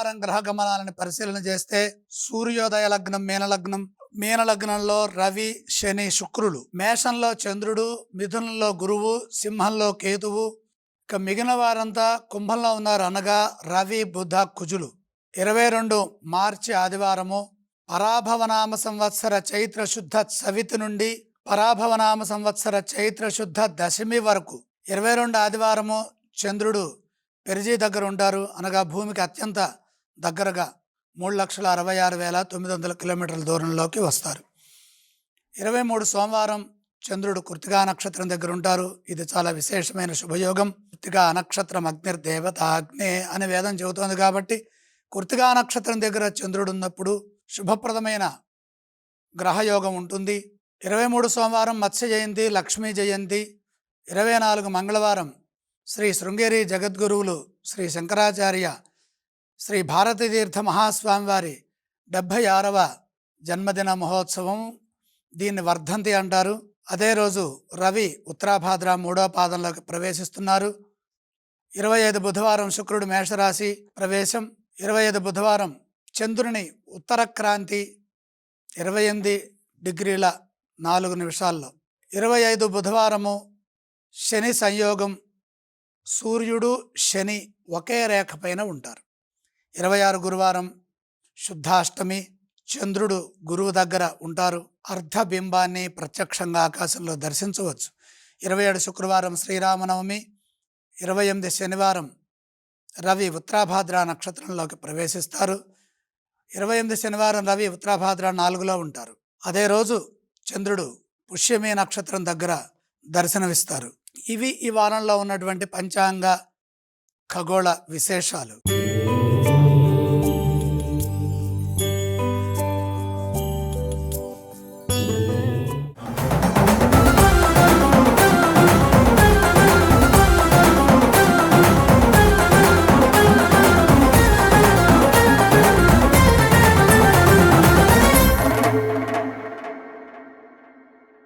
వారం గ్రహ గమనాలను పరిశీలన చేస్తే సూర్యోదయ లగ్నం మీనలగ్నం, మీనలగ్నంలో రవి శని శుక్రులు, మేషంలో చంద్రుడు, మిథునంలో గురువు, సింహంలో కేతువు, ఇక మిగిలిన వారంతా కుంభంలో ఉన్నారు అనగా రవి బుధ కుజులు. 22 మార్చి ఆదివారము పరాభవనామ సంవత్సర చైత్ర శుద్ధ చవితి నుండి పరాభవనామ సంవత్సర చైత్ర శుద్ధ దశమి వరకు 22 ఆదివారము చంద్రుడు పెరిజీ దగ్గర ఉంటారు అనగా భూమికి అత్యంత దగ్గరగా 3,66,900 కిలోమీటర్ల దూరంలోకి వస్తారు. 23 సోమవారం చంద్రుడు కృత్తికా నక్షత్రం దగ్గర ఉంటారు. ఇది చాలా విశేషమైన శుభయోగం. కృత్తికా నక్షత్రం అగ్నిర్దేవత అగ్నే అని వేదం చెబుతోంది కాబట్టి కృత్తికా నక్షత్రం దగ్గర చంద్రుడు ఉన్నప్పుడు శుభప్రదమైన గ్రహయోగం ఉంటుంది. 23 సోమవారం మత్స్య జయంతి, లక్ష్మీ జయంతి. 24 మంగళవారం శ్రీ శృంగేరి జగద్గురువులు శ్రీ శంకరాచార్య శ్రీ భారతీతీర్థ మహాస్వామి వారి 76వ జన్మదిన మహోత్సవం. దీన్ని వర్ధంతి అంటారు. అదే రోజు రవి ఉత్తరాభాద్ర 3వ పాదంలోకి ప్రవేశిస్తున్నారు. 25 బుధవారం శుక్రుడు మేషరాశి ప్రవేశం. 25 బుధవారం చంద్రుని ఉత్తర క్రాంతి 28 డిగ్రీల 4 నిమిషాల్లో. 25 బుధవారము శని సంయోగం, సూర్యుడు శని ఒకే రేఖ పైన ఉంటారు. 26 గురువారం శుద్ధాష్టమి, చంద్రుడు గురువు దగ్గర ఉంటారు. అర్ధబింబాన్ని ప్రత్యక్షంగా ఆకాశంలో దర్శించవచ్చు. 27 శుక్రవారం శ్రీరామనవమి. 28 శనివారం రవి ఉత్తరాభాద్ర నక్షత్రంలోకి ప్రవేశిస్తారు. 28 శనివారం రవి ఉత్తరాభాద్ర 4లో ఉంటారు. అదే రోజు చంద్రుడు పుష్యమి నక్షత్రం దగ్గర దర్శనమిస్తారు. ఇవి ఈ వారంలో ఉన్నటువంటి పంచాంగ ఖగోళ విశేషాలు.